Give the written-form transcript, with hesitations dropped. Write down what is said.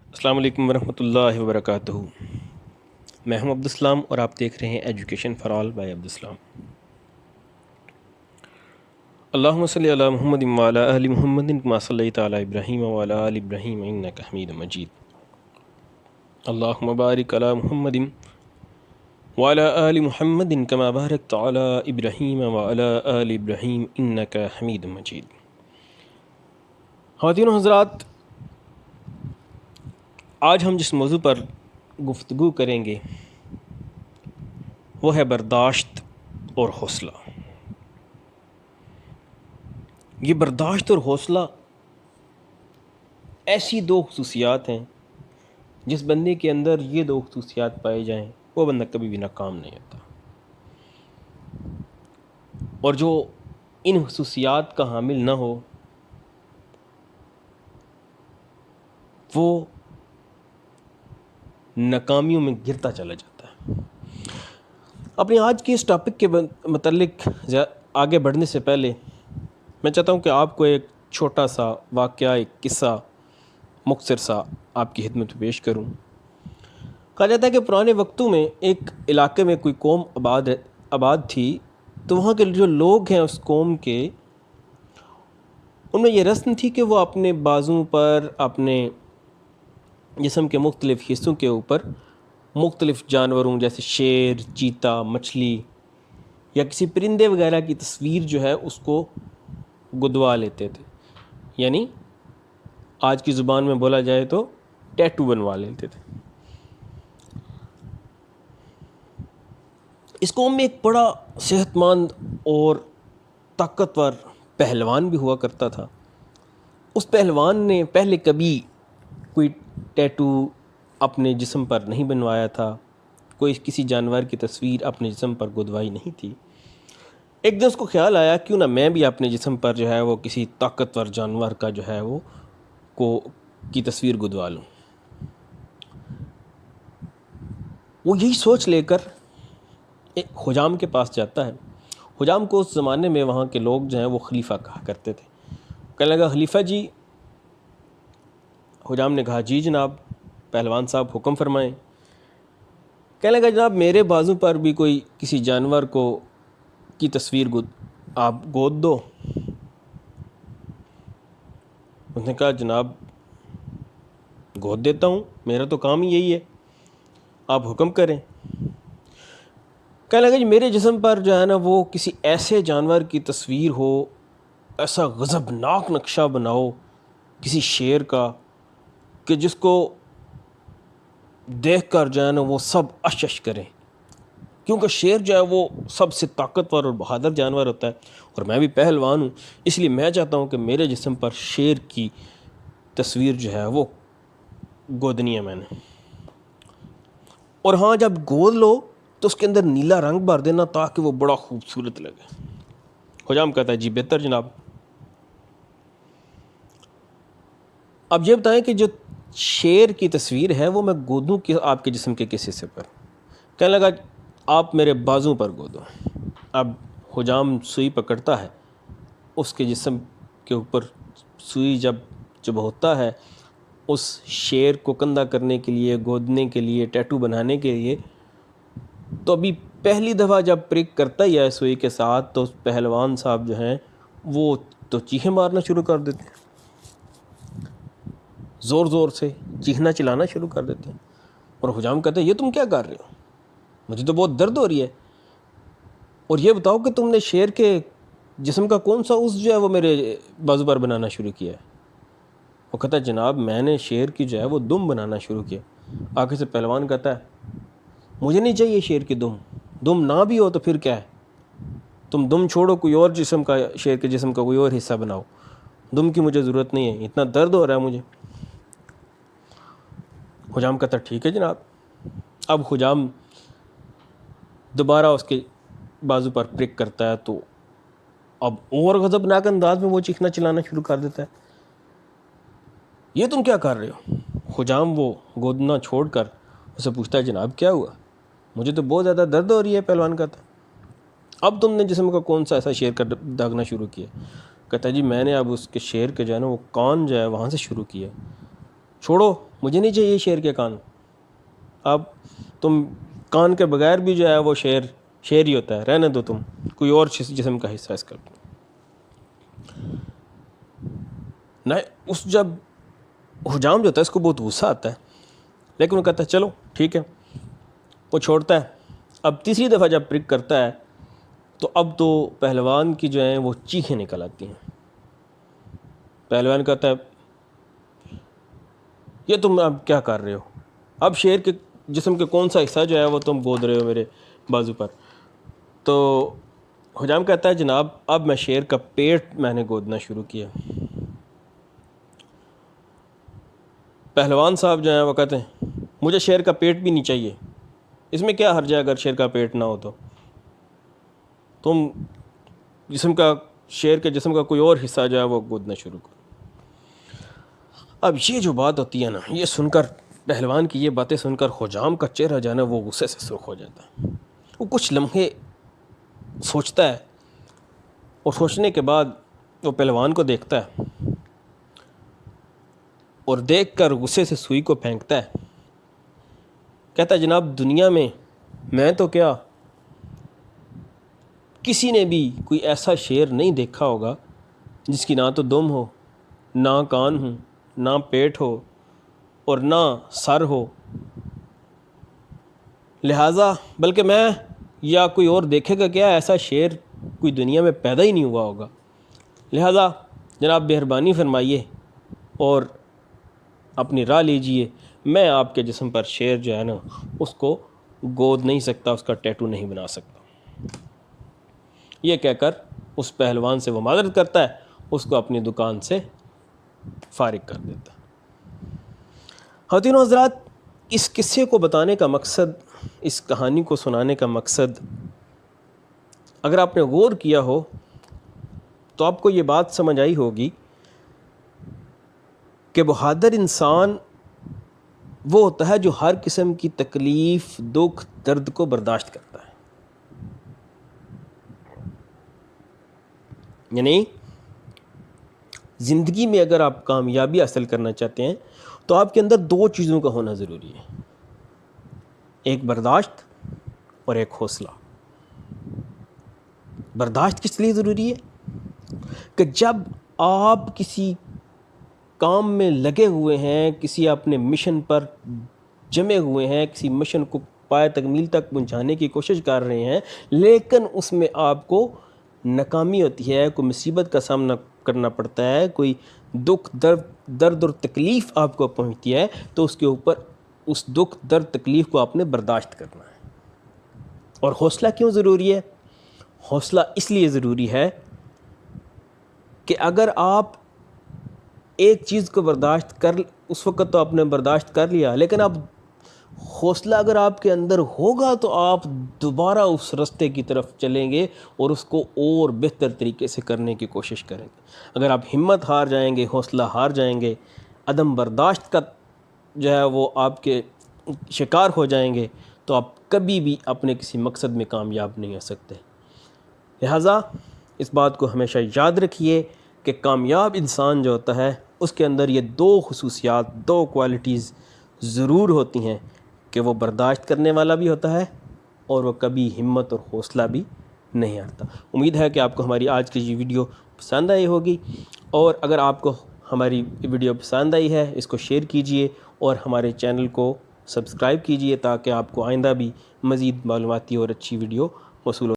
السلام علیکم ورحمۃ اللہ وبرکاتہ۔ میں ہوں عبدالسلام اور آپ دیکھ رہے ہیں education for all by Abdus Salam. اللہم صلی علی محمد وعلی آل محمد کما صلیت علی ابراہیم وعلی آل ابراہیم انک حمید مجید۔ اللہم بارک علی محمد وعلی آل محمد کما بارکت علی ابراہیم وعلی آل ابراہیم انک حمید مجید۔ خواتین و حضرات، آج ہم جس موضوع پر گفتگو کریں گے وہ ہے برداشت اور حوصلہ۔ یہ برداشت اور حوصلہ ایسی دو خصوصیات ہیں، جس بندے کے اندر یہ دو خصوصیات پائے جائیں وہ بندہ کبھی بھی ناکام نہیں ہوتا، اور جو ان خصوصیات کا حامل نہ ہو وہ ناکامیوں میں گرتا چلا جاتا ہے۔ اپنے آج کے اس ٹاپک کے متعلق آگے بڑھنے سے پہلے میں چاہتا ہوں کہ آپ کو ایک چھوٹا سا واقعہ، ایک قصہ مختصر سا آپ کی خدمت میں پیش کروں۔ کہا جاتا ہے کہ پرانے وقتوں میں ایک علاقے میں کوئی قوم آباد تھی، تو وہاں کے جو لوگ ہیں اس قوم کے، ان میں یہ رسم تھی کہ وہ اپنے بازوں پر، اپنے جسم کے مختلف حصوں کے اوپر مختلف جانوروں جیسے شیر، چیتا، مچھلی یا کسی پرندے وغیرہ کی تصویر جو ہے اس کو گدوا لیتے تھے، یعنی آج کی زبان میں بولا جائے تو ٹیٹو بنوا لیتے تھے۔ اس قوم میں ایک بڑا صحت مند اور طاقتور پہلوان بھی ہوا کرتا تھا۔ اس پہلوان نے پہلے کبھی کوئی ٹیٹو اپنے جسم پر نہیں بنوایا تھا، کوئی کسی جانور کی تصویر اپنے جسم پر گدوائی نہیں تھی۔ ایک دن اس کو خیال آیا کیوں نہ میں بھی اپنے جسم پر جو ہے وہ کسی طاقتور جانور کا جو ہے وہ کی تصویر گدوا لوں۔ وہ یہی سوچ لے کر ایک حجام کے پاس جاتا ہے۔ حجام کو اس زمانے میں وہاں کے لوگ جو ہیں وہ خلیفہ کہا کرتے تھے۔ کہنے لگا، خلیفہ جی۔ حجام نے کہا، جی جناب، پہلوان صاحب حکم فرمائیں۔ کہنے لگا، جناب میرے بازو پر بھی کوئی کسی جانور کی تصویر آپ گود دو۔ اس نے کہا، جناب گود دیتا ہوں، میرا تو کام ہی یہی ہے، آپ حکم کریں۔ کہنے لگا، جی میرے جسم پر جو ہے نا وہ کسی ایسے جانور کی تصویر ہو، ایسا غضبناک نقشہ بناؤ کسی شیر کا کہ جس کو دیکھ کر جو ہے نا وہ سب اش اش کریں، کیونکہ شیر جو ہے وہ سب سے طاقتور اور بہادر جانور ہوتا ہے، اور میں بھی پہلوان ہوں، اس لیے میں چاہتا ہوں کہ میرے جسم پر شیر کی تصویر جو ہے وہ گودنی ہے میں نے، اور ہاں جب گود لو تو اس کے اندر نیلا رنگ بھر دینا تاکہ وہ بڑا خوبصورت لگے۔ حجام کہتا ہے، جی بہتر جناب۔ اب یہ بتائیں کہ جو شیر کی تصویر ہے وہ میں گودوں کہ آپ کے جسم کے کس حصے پر؟ کہنے لگا، آپ میرے بازوں پر گودو۔ اب حجام سوئی پکڑتا ہے، اس کے جسم کے اوپر سوئی جب ہوتا ہے اس شیر کو کندھا کرنے کے لیے، گودنے کے لیے، ٹیٹو بنانے کے لیے، تو ابھی پہلی دفعہ جب پرک کرتا ہی ہے سوئی کے ساتھ تو پہلوان صاحب جو ہیں وہ تو چیخیں مارنا شروع کر دیتے ہیں، زور زور سے چیخنا چلانا شروع کر دیتے ہیں۔ اور حجام کہتے ہیں، یہ تم کیا کر رہے ہو؟ مجھے تو بہت درد ہو رہی ہے، اور یہ بتاؤ کہ تم نے شیر کے جسم کا کون سا عضو جو ہے وہ میرے بازو پر بنانا شروع کیا ہے؟ وہ کہتا ہے، جناب میں نے شیر کی جو ہے وہ دم بنانا شروع کیا۔ آگے سے پہلوان کہتا ہے، مجھے نہیں چاہیے شیر کی دم نہ بھی ہو تو پھر کیا ہے، تم دم چھوڑو، کوئی اور جسم کا، شیر کے جسم کا کوئی اور حصہ بناؤ، دم کی مجھے ضرورت نہیں ہے، اتنا درد ہو رہا ہے مجھے۔ حجام کہتا ہے، ٹھیک ہے جناب۔ اب حجام دوبارہ اس کے بازو پر پرک کرتا ہے تو اب اور غضبناک انداز میں وہ چیخنا چلانا شروع کر دیتا ہے، یہ تم کیا کر رہے ہو؟ حجام وہ گودنا چھوڑ کر اسے پوچھتا ہے، جناب کیا ہوا؟ مجھے تو بہت زیادہ درد ہو رہی ہے۔ پہلوان کہتا ہے، اب تم نے جسم کا کون سا ایسا شیر کا داغنا شروع کیا؟ کہتا ہے، جی میں نے اب اس کے شیر کے جو ہے نا وہ کان جو ہے وہاں سے شروع کیا، چھوڑو مجھے نہیں چاہیے شیر کے کان. اب تم کان کے بغیر بھی جو ہے وہ شیر ہی ہوتا ہے, رہنے دو, تم کوئی اور جسم کا حصہ اس کا نہ. اس جب حجام جو ہوتا ہے اس کو بہت غصہ آتا ہے, لیکن وہ کہتا ہے چلو ٹھیک ہے, وہ چھوڑتا ہے. اب تیسری دفعہ جب پرک کرتا ہے تو اب تو پہلوان کی جو ہیں وہ چیخیں نکل آتی ہیں. پہلوان کہتا ہے یہ تم اب کیا کر رہے ہو, اب شیر کے جسم کے کون سا حصہ جو ہے وہ تم گود رہے ہو میرے بازو پر. تو حجام کہتا ہے جناب اب میں شیر کا پیٹ میں نے گودنا شروع کیا. پہلوان صاحب جو ہیں وہ کہتے ہیں مجھے شیر کا پیٹ بھی نہیں چاہیے, اس میں کیا حرج ہے اگر شیر کا پیٹ نہ ہو تو, تم شیر کے جسم کا کوئی اور حصہ جو ہے وہ گودنا شروع کرو. اب یہ جو بات ہوتی ہے نا, یہ سن کر پہلوان کی یہ باتیں سن کر حجام کا چہرہ جو ہے نا وہ غصے سے سرخ ہو جاتا ہے. وہ کچھ لمحے سوچتا ہے اور سوچنے کے بعد وہ پہلوان کو دیکھتا ہے اور دیکھ کر غصے سے سوئی کو پھینکتا ہے. کہتا ہے جناب دنیا میں تو کیا کسی نے بھی کوئی ایسا شیر نہیں دیکھا ہوگا جس کی نہ تو دم ہو, نہ کان ہو, نہ پیٹ ہو اور نہ سر ہو. لہٰذا بلکہ میں یا کوئی اور دیکھے گا کیا, ایسا شیر کوئی دنیا میں پیدا ہی نہیں ہوا ہوگا. لہٰذا جناب مہربانی فرمائیے اور اپنی راہ لیجئے, میں آپ کے جسم پر شیر جو ہے نا اس کو گود نہیں سکتا, اس کا ٹیٹو نہیں بنا سکتا. یہ کہہ کر اس پہلوان سے وہ معذرت کرتا ہے, اس کو اپنی دکان سے فارغ کر دیتا ہے. خواتین و حضرات, اس قصے کو بتانے کا مقصد, اس کہانی کو سنانے کا مقصد اگر آپ نے غور کیا ہو تو آپ کو یہ بات سمجھ آئی ہوگی کہ بہادر انسان وہ ہوتا ہے جو ہر قسم کی تکلیف, دکھ, درد کو برداشت کرتا ہے. یعنی زندگی میں اگر آپ کامیابی حاصل کرنا چاہتے ہیں تو آپ کے اندر دو چیزوں کا ہونا ضروری ہے, ایک برداشت اور ایک حوصلہ. برداشت کس لیے ضروری ہے کہ جب آپ کسی کام میں لگے ہوئے ہیں, کسی اپنے مشن پر جمے ہوئے ہیں, کسی مشن کو پائے تکمیل تک پہنچانے کی کوشش کر رہے ہیں, لیکن اس میں آپ کو ناکامی ہوتی ہے, کوئی مصیبت کا سامنا کرنا پڑتا ہے, کوئی دکھ درد اور تکلیف آپ کو پہنچتی ہے, تو اس کے اوپر اس دکھ درد تکلیف کو آپ نے برداشت کرنا ہے. اور حوصلہ کیوں ضروری ہے؟ حوصلہ اس لیے ضروری ہے کہ اگر آپ ایک چیز کو برداشت کر, اس وقت تو آپ نے برداشت کر لیا, لیکن اب حوصلہ اگر آپ کے اندر ہوگا تو آپ دوبارہ اس راستے کی طرف چلیں گے اور اس کو اور بہتر طریقے سے کرنے کی کوشش کریں گے. اگر آپ ہمت ہار جائیں گے, حوصلہ ہار جائیں گے, عدم برداشت کا جو ہے وہ آپ کے شکار ہو جائیں گے, تو آپ کبھی بھی اپنے کسی مقصد میں کامیاب نہیں ہو سکتے. لہٰذا اس بات کو ہمیشہ یاد رکھیے کہ کامیاب انسان جو ہوتا ہے اس کے اندر یہ دو خصوصیات, دو کوالٹیز ضرور ہوتی ہیں کہ وہ برداشت کرنے والا بھی ہوتا ہے اور وہ کبھی ہمت اور حوصلہ بھی نہیں ہارتا. امید ہے کہ آپ کو ہماری آج کی یہ ویڈیو پسند آئی ہوگی, اور اگر آپ کو ہماری ویڈیو پسند آئی ہے اس کو شیئر کیجئے اور ہمارے چینل کو سبسکرائب کیجئے تاکہ آپ کو آئندہ بھی مزید معلوماتی اور اچھی ویڈیو موصول ہو.